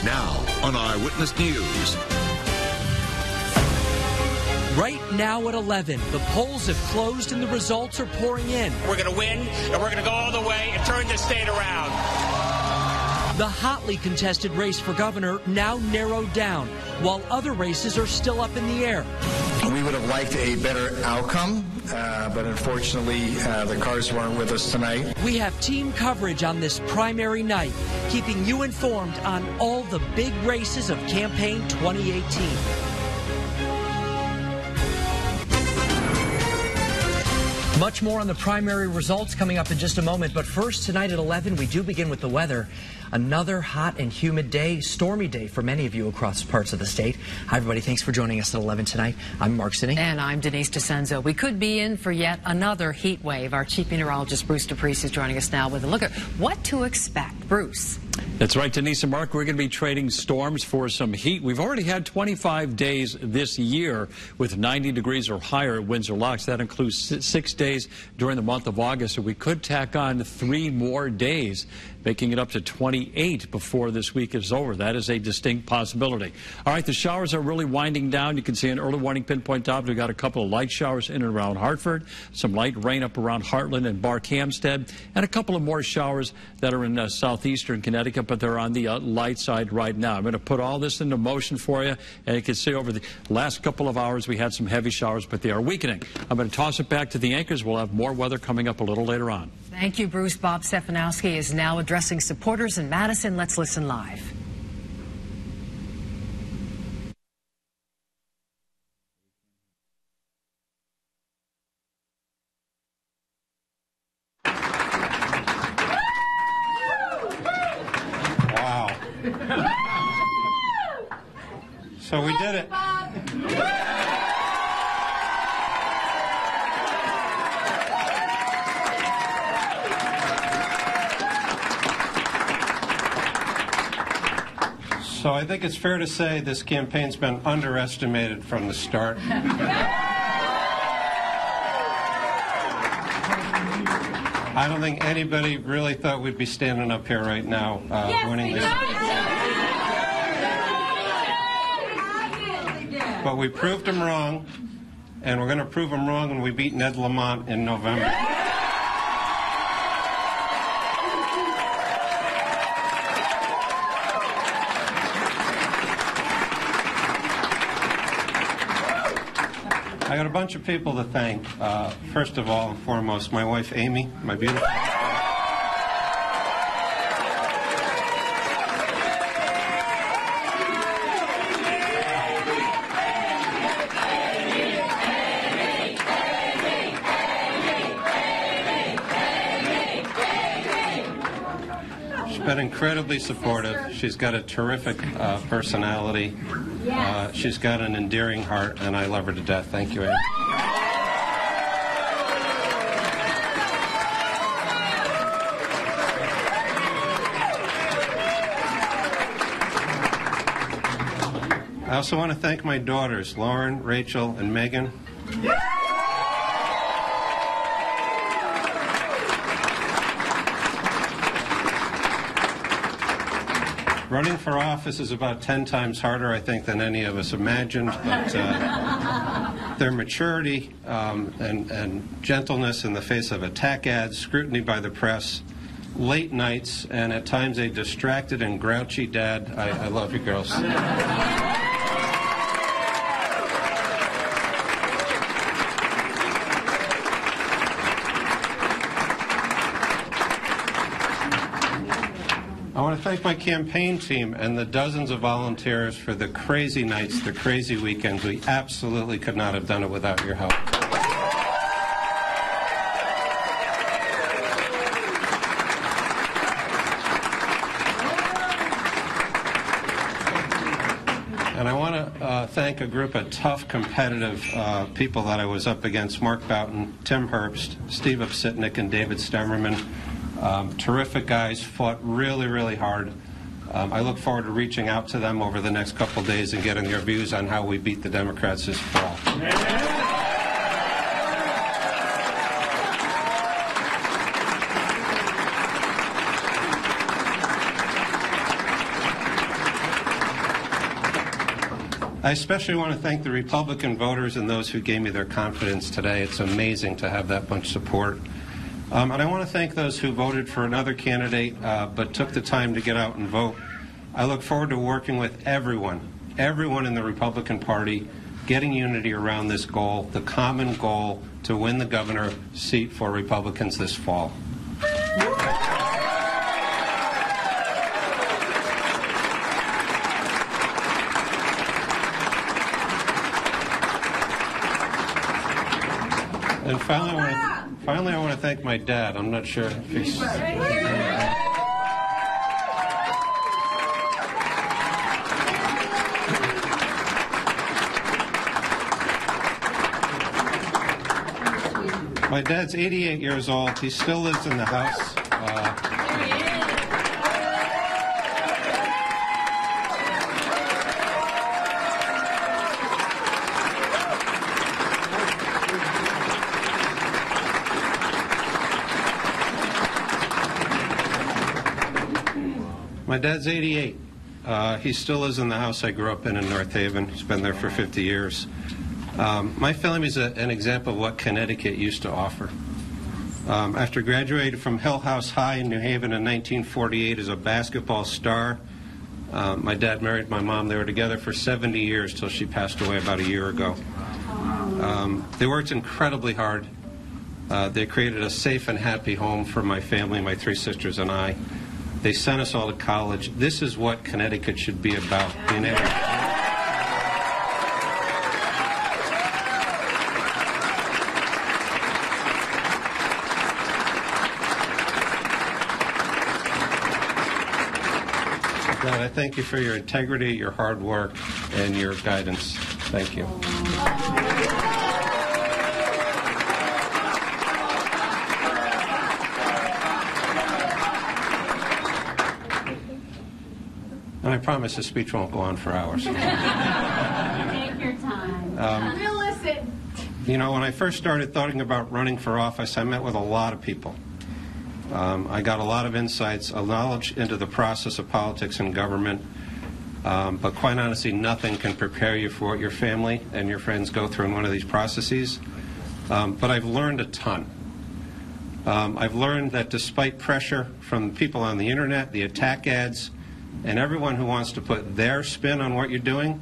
Now on Eyewitness News. Right now at 11, the polls have closed and the results are pouring in. We're going to win, and we're going to go all the way and turn this state around. The hotly contested race for governor now narrowed down, while other races are still up in the air. We would have liked a better outcome, but unfortunately, the cars weren't with us tonight. We have team coverage on this primary night, keeping you informed on all the big races of campaign 2018. Much more on the primary results coming up in just a moment. But first, tonight at 11, we do begin with the weather. Another hot and humid day, stormy day for many of you across parts of the state. Hi, everybody. Thanks for joining us at 11 tonight. I'm Mark Sidney. And I'm Denise DeCenzo. We could be in for yet another heat wave. Our chief meteorologist, Bruce DePriest, is joining us now with a look at what to expect. Bruce. That's right, Denise and Mark. We're going to be trading storms for some heat. We've already had 25 days this year with 90 degrees or higher at Windsor Locks. That includes 6 days during the month of August. So we could tack on 3 more days, making it up to 28 before this week is over. That is a distinct possibility. All right, the showers are really winding down. You can see an early warning pinpoint top. We've got a couple of light showers in and around Hartford, some light rain up around Heartland and Bark-Hamstead, and a couple of more showers that are in southeastern Connecticut, but they're on the light side right now. I'm going to put all this into motion for you, and you can see over the last couple of hours we had some heavy showers, but they are weakening. I'm going to toss it back to the anchors. We'll have more weather coming up a little later on. Thank you, Bruce. Bob Stefanowski is now addressing supporters in Madison. Let's listen live. Wow. So we did it. So I think it's fair to say this campaign's been underestimated from the start. I don't think anybody really thought we'd be standing up here right now winning this. But we proved them wrong, and we're going to prove them wrong when we beat Ned Lamont in November. I got a bunch of people to thank. First of all and foremost, my wife Amy, my beautiful. She's been incredibly supportive. She's got a terrific personality. She's got an endearing heart, and I love her to death. Thank you, Amy. I also want to thank my daughters, Lauren, Rachel, and Megan. Running for office is about 10 times harder, I think, than any of us imagined, but their maturity and gentleness in the face of attack ads, scrutiny by the press, late nights, and at times a distracted and grouchy dad. I love you girls. I want to thank my campaign team and the dozens of volunteers for the crazy nights, the crazy weekends. We absolutely could not have done it without your help. And I want to thank a group of tough, competitive people that I was up against: Mark Boughton, Tim Herbst, Steve Upsitnik, and David Stemmerman. Terrific guys, fought really, really hard. I look forward to reaching out to them over the next couple of days and getting their views on how we beat the Democrats this fall. I especially want to thank the Republican voters and those who gave me their confidence today. It's amazing to have that much support. And I want to thank those who voted for another candidate but took the time to get out and vote. I look forward to working with everyone in the Republican Party, getting unity around this goal, the common goal to win the governor seat for Republicans this fall. And finally, I want to thank my dad. I'm not sure if he's... My dad's 88 years old. He still lives in the house. My dad's 88. He still lives in the house I grew up in North Haven. He's been there for 50 years. My family is an example of what Connecticut used to offer. After graduating from Hill House High in New Haven in 1948 as a basketball star, my dad married my mom. They were together for 70 years till she passed away about a year ago. They worked incredibly hard. They created a safe and happy home for my family, my three sisters and I. They sent us all to college. This is what Connecticut should be about. Being able God, I thank you for your integrity, your hard work, and your guidance. Thank you. And I promise this speech won't go on for hours. Take your time. We'll listen. You know, when I first started thinking about running for office, I met with a lot of people. I got a lot of insights, a knowledge into the process of politics and government. But quite honestly, nothing can prepare you for what your family and your friends go through in one of these processes. But I've learned a ton. I've learned that despite pressure from people on the internet, the attack ads, and everyone who wants to put their spin on what you're doing,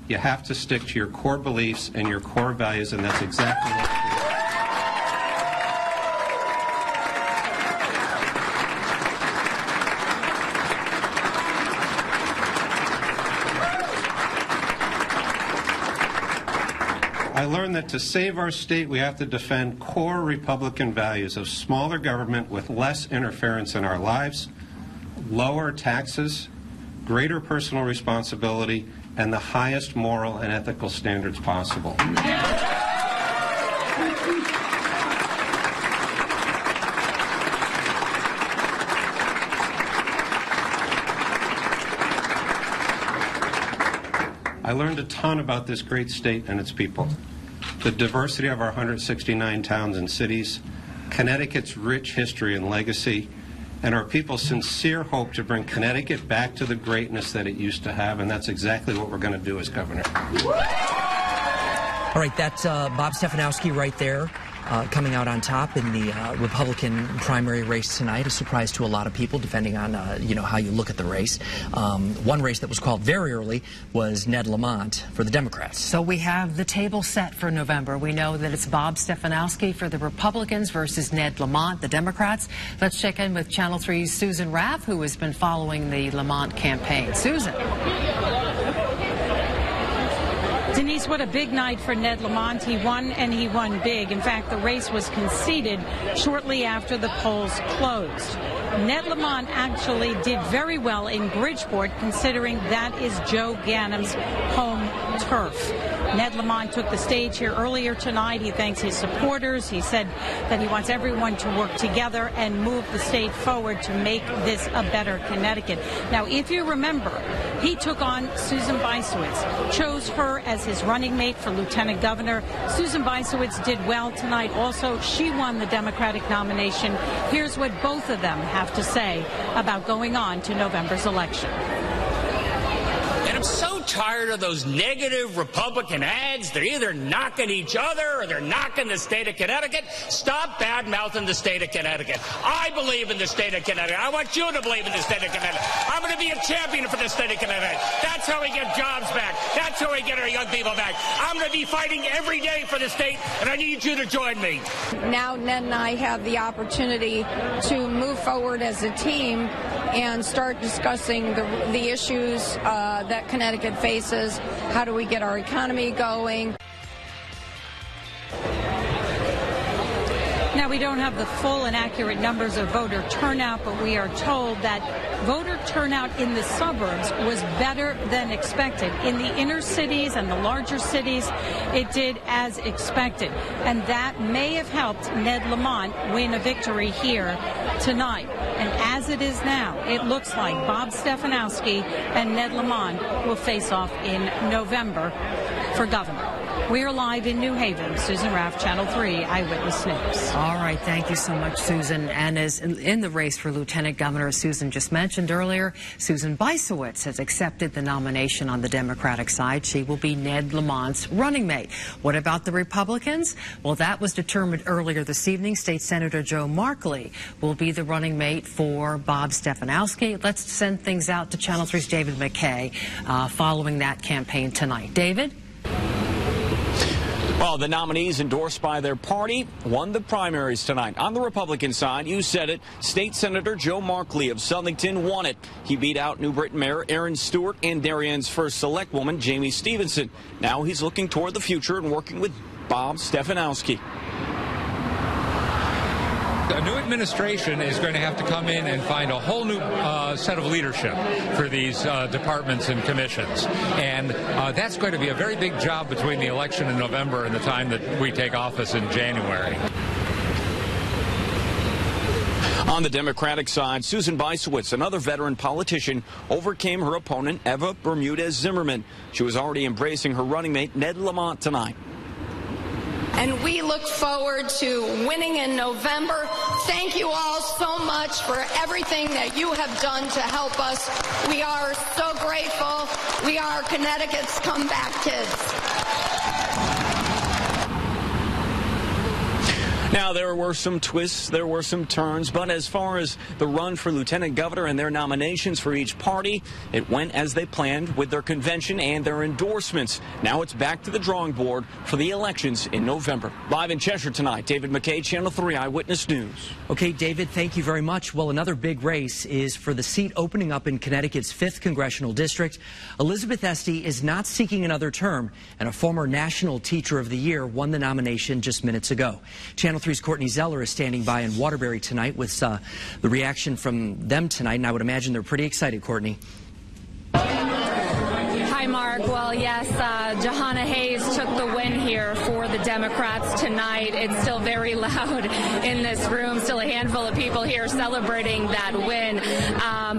you have to stick to your core beliefs and your core values, and that's exactly what I do. I learned that to save our state, we have to defend core Republican values of smaller government with less interference in our lives, lower taxes, greater personal responsibility, and the highest moral and ethical standards possible. I learned a ton about this great state and its people, the diversity of our 169 towns and cities, Connecticut's rich history and legacy, and our people's sincere hope to bring Connecticut back to the greatness that it used to have, and that's exactly what we're going to do as governor. All right, that's Bob Stefanowski right there, coming out on top in the Republican primary race tonight. A surprise to a lot of people, depending on how you look at the race. One race that was called very early was Ned Lamont for the Democrats. So we have the table set for November. We know that it's Bob Stefanowski for the Republicans versus Ned Lamont, the Democrats. Let's check in with Channel 3's Susan Raff, who has been following the Lamont campaign. Susan. Denise, what a big night for Ned Lamont. He won, and he won big. In fact, the race was conceded shortly after the polls closed. Ned Lamont actually did very well in Bridgeport, considering that is Joe Ganem's home turf. Ned Lamont took the stage here earlier tonight. He thanks his supporters. He said that he wants everyone to work together and move the state forward to make this a better Connecticut. Now, if you remember, he took on Susan Bysiewicz, chose her as his running mate for lieutenant governor. Susan Bysiewicz did well tonight. Also, she won the Democratic nomination. Here's what both of them have to say about going on to November's election. And I'm so tired of those negative Republican ads. They're either knocking each other or they're knocking the state of Connecticut. Stop bad-mouthing the state of Connecticut. I believe in the state of Connecticut. I want you to believe in the state of Connecticut. I'm going to be a champion for the state of Connecticut. That's how we get jobs back. That's how we get our young people back. I'm going to be fighting every day for the state, and I need you to join me. Now Ned and I have the opportunity to move forward as a team and start discussing the issues that Connecticut faces. How do we get our economy going? Now, we don't have the full and accurate numbers of voter turnout, but we are told that voter turnout in the suburbs was better than expected. In the inner cities and the larger cities, it did as expected. And that may have helped Ned Lamont win a victory here tonight. And as it is now, it looks like Bob Stefanowski and Ned Lamont will face off in November for governor. We are live in New Haven. Susan Raff, Channel 3 Eyewitness News. All right. Thank you so much, Susan. And as in the race for Lieutenant Governor, as Susan just mentioned earlier, Susan Bysowitz has accepted the nomination on the Democratic side. She will be Ned Lamont's running mate. What about the Republicans? Well, that was determined earlier this evening. State Senator Joe Markley will be the running mate for Bob Stefanowski. Let's send things out to Channel 3's David McKay following that campaign tonight. David? Well, the nominees endorsed by their party won the primaries tonight. On the Republican side, you said it, State Senator Joe Markley of Southington won it. He beat out New Britain Mayor Aaron Stewart and Darien's first select woman, Jamie Stevenson. Now he's looking toward the future and working with Bob Stefanowski. A new administration is going to have to come in and find a whole new set of leadership for these departments and commissions. And that's going to be a very big job between the election in November and the time that we take office in January. On the Democratic side, Susan Bysowitz, another veteran politician, overcame her opponent, Eva Bermudez-Zimmerman. She was already embracing her running mate, Ned Lamont, tonight. And we look forward to winning in November. Thank you all so much for everything that you have done to help us. We are so grateful. We are Connecticut's comeback kids. Now, there were some twists, there were some turns, but as far as the run for lieutenant governor and their nominations for each party, it went as they planned with their convention and their endorsements. Now it's back to the drawing board for the elections in November. Live in Cheshire tonight, David McKay, Channel 3 Eyewitness News. Okay, David, thank you very much. Well, another big race is for the seat opening up in Connecticut's 5th Congressional District. Elizabeth Esty is not seeking another term, and a former National Teacher of the Year won the nomination just minutes ago. Channel 3's Courtney Zeller is standing by in Waterbury tonight with the reaction from them tonight, and I would imagine they're pretty excited, Courtney. Hi, Mark. Well, yes, Jahana Hayes took the win here for the Democrats tonight. It's still very loud in this room, still a handful of people here celebrating that win.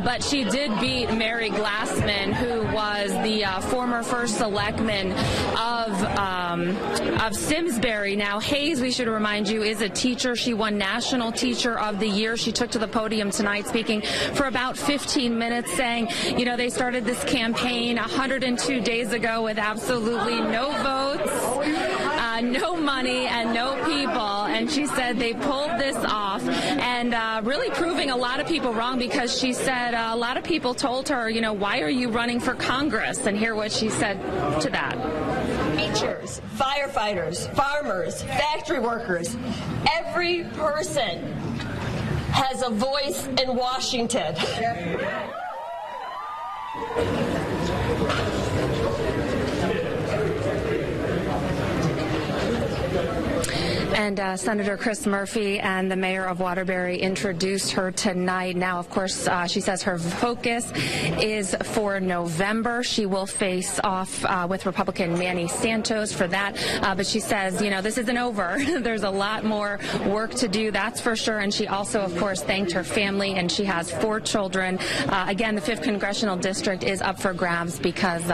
But she did beat Mary Glassman, who was the former first selectman of Simsbury. Now, Hayes, we should remind you, is a teacher. She won National Teacher of the Year. She took to the podium tonight speaking for about 15 minutes, saying, you know, they started this campaign 102 days ago with absolutely no votes, no money, and no people. And she said they pulled this off, and really proving a lot of people wrong, because she said a lot of people told her, you know, why are you running for Congress? And hear what she said to that. Teachers, firefighters, farmers, factory workers, every person has a voice in Washington. And Senator Chris Murphy and the mayor of Waterbury introduced her tonight. Now, of course, she says her focus is for November. She will face off with Republican Manny Santos for that. But she says, you know, this isn't over. There's a lot more work to do, that's for sure. And she also, of course, thanked her family, and she has 4 children. Again, the 5th Congressional District is up for grabs because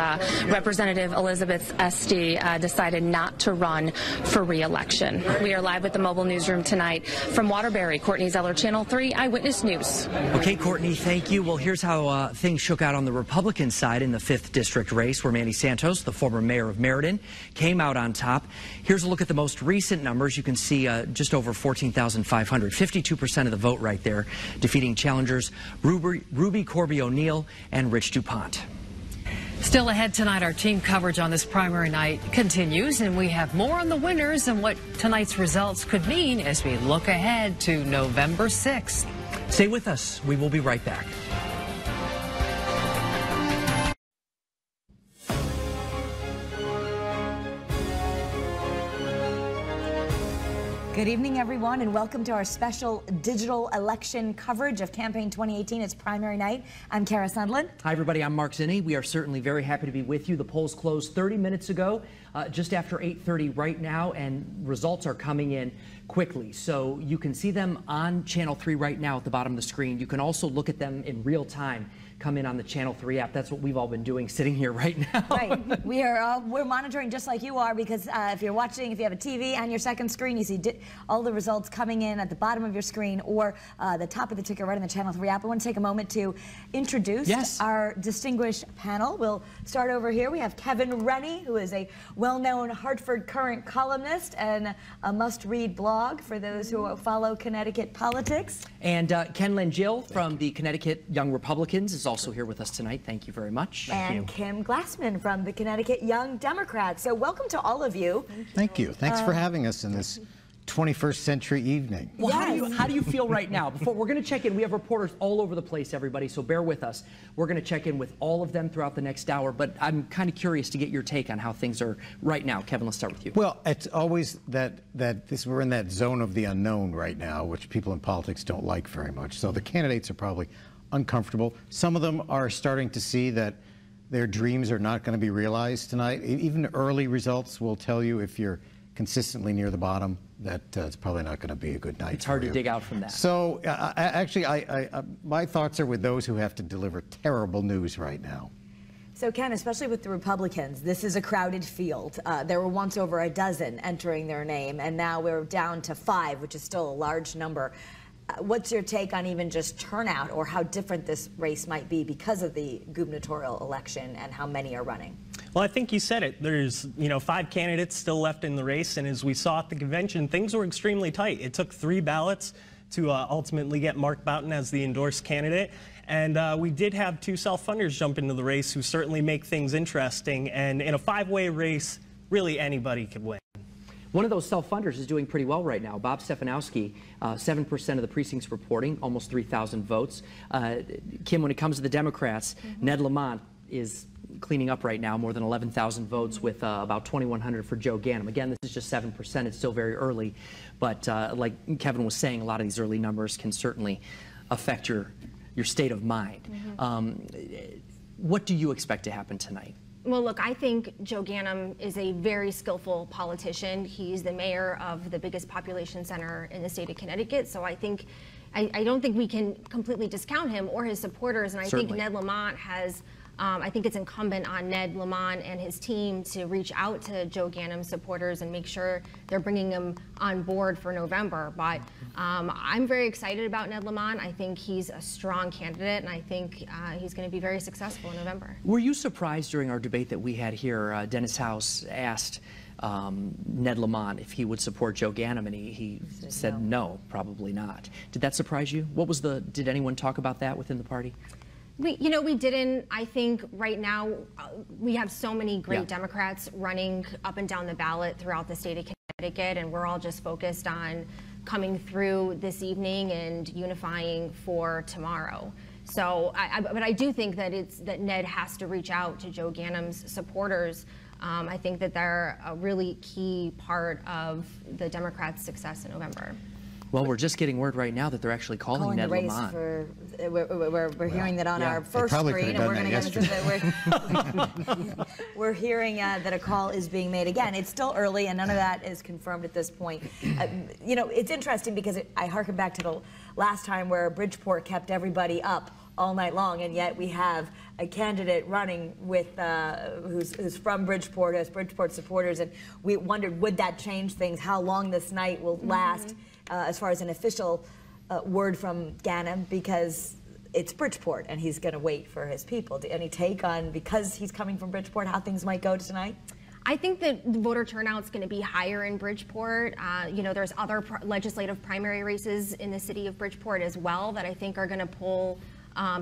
Representative Elizabeth Esty decided not to run for re-election. We are live with the mobile newsroom tonight. From Waterbury, Courtney Zeller, Channel 3 Eyewitness News. Okay, Courtney, thank you. Well, here's how things shook out on the Republican side in the 5th District race, where Manny Santos, the former mayor of Meriden, came out on top. Here's a look at the most recent numbers. You can see just over 14,500, 52% of the vote right there, defeating challengers Ruby Corby O'Neill and Rich DuPont. Still ahead tonight, our team coverage on this primary night continues, and we have more on the winners and what tonight's results could mean as we look ahead to November 6th. Stay with us. We will be right back. Good evening, everyone, and welcome to our special digital election coverage of Campaign 2018. It's primary night. I'm Kara Sundlin. Hi, everybody. I'm Mark Zinni. We are certainly very happy to be with you. The polls closed 30 minutes ago, just after 8:30 right now, and results are coming in quickly. So you can see them on Channel 3 right now at the bottom of the screen. You can also look at them in real time. Come in on the Channel 3 app. That's what we've all been doing, sitting here right now. Right. We're monitoring just like you are, because if you're watching, if you have a TV on your second screen, you see all the results coming in at the bottom of your screen or the top of the ticker right on the Channel 3 app. I want to take a moment to introduce our distinguished panel. We'll start over here. We have Kevin Rennie, who is a well-known Hartford Courant columnist and a must-read blog for those who follow Connecticut politics. And Ken Langill from the Connecticut Young Republicans is also here with us tonight. Thank you very much. And Kim Glassman from the Connecticut Young Democrats. So welcome to all of you. Thank you. Thanks for having us in this 21st century evening. Well, how do you feel right now? Before we're going to check in, we have reporters all over the place, everybody, so bear with us. We're going to check in with all of them throughout the next hour, but I'm kind of curious to get your take on how things are right now. Kevin, let's start with you. Well, it's always we're in that zone of the unknown right now, which people in politics don't like very much. So the candidates are probably uncomfortable. Some of them are starting to see that their dreams are not going to be realized tonight. Even early results will tell you, if you're consistently near the bottom, that it's probably not going to be a good night. It's hard to dig out from that. So actually, my thoughts are with those who have to deliver terrible news right now. So Ken, especially with the Republicans, this is a crowded field. There were once over a dozen entering their name, and now we're down to 5, which is still a large number. What's your take on even just turnout, or how different this race might be because of the gubernatorial election and how many are running? Well, I think you said it. There's, 5 candidates still left in the race, and as we saw at the convention, things were extremely tight. It took 3 ballots to ultimately get Mark Boughton as the endorsed candidate, and we did have 2 self-funders jump into the race who certainly make things interesting, and in a 5-way race, really anybody could win. One of those self-funders is doing pretty well right now. Bob Stefanowski, 7% of the precincts reporting, almost 3,000 votes. Kim, when it comes to the Democrats, Ned Lamont is cleaning up right now, more than 11,000 votes, with about 2,100 for Joe Ganim. Again, this is just 7%. It's still very early. But like Kevin was saying, a lot of these early numbers can certainly affect your state of mind. What do you expect to happen tonight? Well, look, I think Joe Ganim is a very skillful politician. He's the mayor of the biggest population center in the state of Connecticut. So I think, I don't think we can completely discount him or his supporters. And I think Ned Lamont has, I think it's incumbent on Ned Lamont and his team to reach out to Joe Ganim's supporters and make sure they're bringing him on board for November. But I'm very excited about Ned Lamont. I think he's a strong candidate, and I think he's going to be very successful in November. Were you surprised during our debate that we had here? Dennis House asked Ned Lamont if he would support Joe Ganim, and he said no, probably not. Did that surprise you? Did anyone talk about that within the party? We didn't. I think right now we have so many great Democrats running up and down the ballot throughout the state of Connecticut, and we're all just focused on coming through this evening and unifying for tomorrow. So, but I do think that that Ned has to reach out to Joe Ganim's supporters. I think that they're a really key part of the Democrats' success in November. Well, we're just getting word right now that they're actually calling Ned Lamont. We're hearing that on our first screen, and we're going to get into that. We're hearing that a call is being made again. It's still early, and none of that is confirmed at this point. It's interesting because I harken back to the last time where Bridgeport kept everybody up all night long, and yet we have a candidate running with who's from Bridgeport, has Bridgeport supporters, and we wondered, would that change things? How long this night will last, as far as an official word from Ganim, because it's Bridgeport and he's going to wait for his people. Any take on, because he's coming from Bridgeport, how things might go tonight? I think that the voter turnout's going to be higher in Bridgeport. You know, there's other legislative primary races in the city of Bridgeport as well that I think are going to pull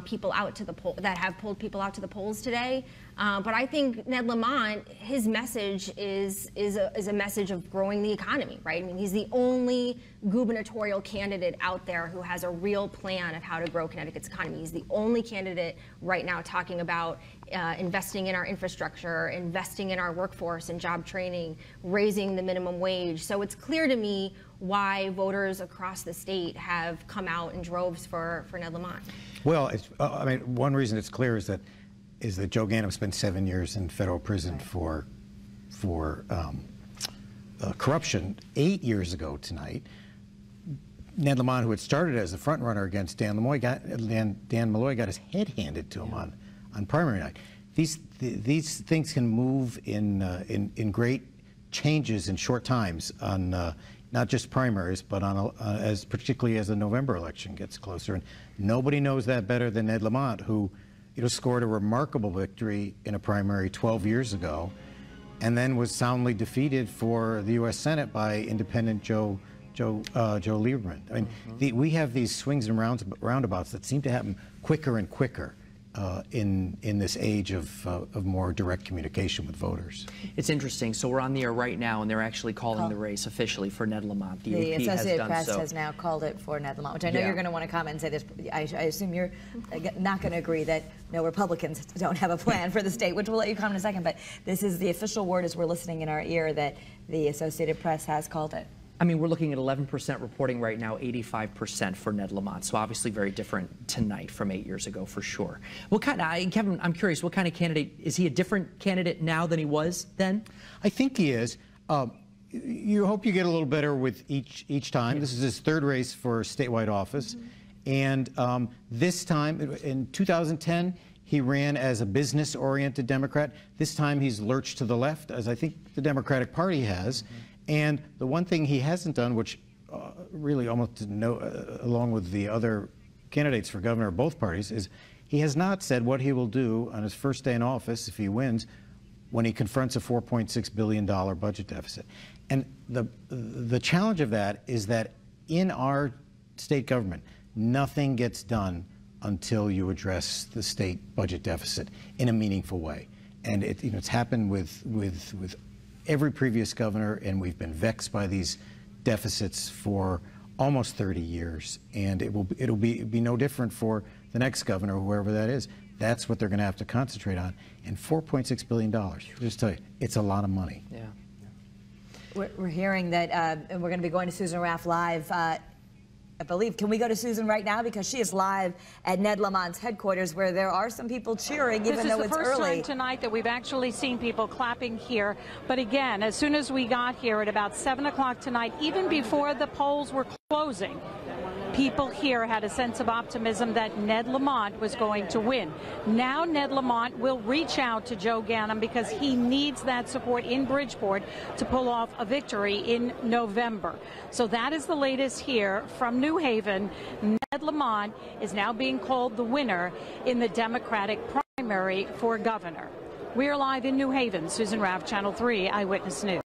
people out to the poll, that have pulled people out to the polls today. But I think Ned Lamont, his message is a message of growing the economy, right? I mean, he's the only gubernatorial candidate out there who has a real plan of how to grow Connecticut's economy. He's the only candidate right now talking about investing in our infrastructure, investing in our workforce and job training, raising the minimum wage. So it's clear to me why voters across the state have come out in droves for Ned Lamont. Well, I mean, one reason it's clear is that Joe Ganim spent 7 years in federal prison for corruption. 8 years ago tonight, Ned Lamont, who had started as the front runner against Dan Malloy, got his head handed to him on primary night. These things can move in great changes in short times on not just primaries, but on particularly as the November election gets closer. And nobody knows that better than Ned Lamont, who scored a remarkable victory in a primary 12 years ago, and then was soundly defeated for the U.S. Senate by independent Joe Lieberman. I mean, we have these swings and roundabouts that seem to happen quicker and quicker in this age of more direct communication with voters. It's interesting. So we're on the air right now, and they're actually calling the race officially for Ned Lamont. The AP Associated Press has now called it for Ned Lamont, which I know you're going to want to comment and say this. I assume you're not going to agree that no Republicans don't have a plan for the state, which we'll let you comment in a second. But this is the official word as we're listening in our ear that the Associated Press has called it. I mean, we're looking at 11% reporting right now, 85% for Ned Lamont. So obviously very different tonight from 8 years ago, for sure. What kind of, Kevin, I'm curious, what kind of candidate, is he a different candidate now than he was then? I think he is. You hope you get a little better with each time. This is his third race for statewide office. And this time, in 2010, he ran as a business-oriented Democrat. This time he's lurched to the left, as I think the Democratic Party has. And the one thing he hasn't done, which really almost along with the other candidates for governor of both parties, is he has not said what he will do on his first day in office, if he wins, when he confronts a $4.6 billion budget deficit. And the challenge of that is that in our state government, nothing gets done until you address the state budget deficit in a meaningful way. And it's happened with every previous governor, and we've been vexed by these deficits for almost 30 years, and it'll be no different for the next governor, whoever that is. That's what they're going to have to concentrate on. And $4.6 billion, just tell you, it's a lot of money. Yeah. We're hearing that, and we're going to be going to Susan Raff live. I believe, can we go to Susan right now? Because she is live at Ned Lamont's headquarters, where there are some people cheering, even though it's early. This is the first time tonight that we've actually seen people clapping here. But again, as soon as we got here at about 7 o'clock tonight, even before the polls were closing, people here had a sense of optimism that Ned Lamont was going to win. Now Ned Lamont will reach out to Joe Ganim because he needs that support in Bridgeport to pull off a victory in November. So that is the latest here from New Haven. Ned Lamont is now being called the winner in the Democratic primary for governor. We are live in New Haven. Susan Raff, Channel 3 Eyewitness News.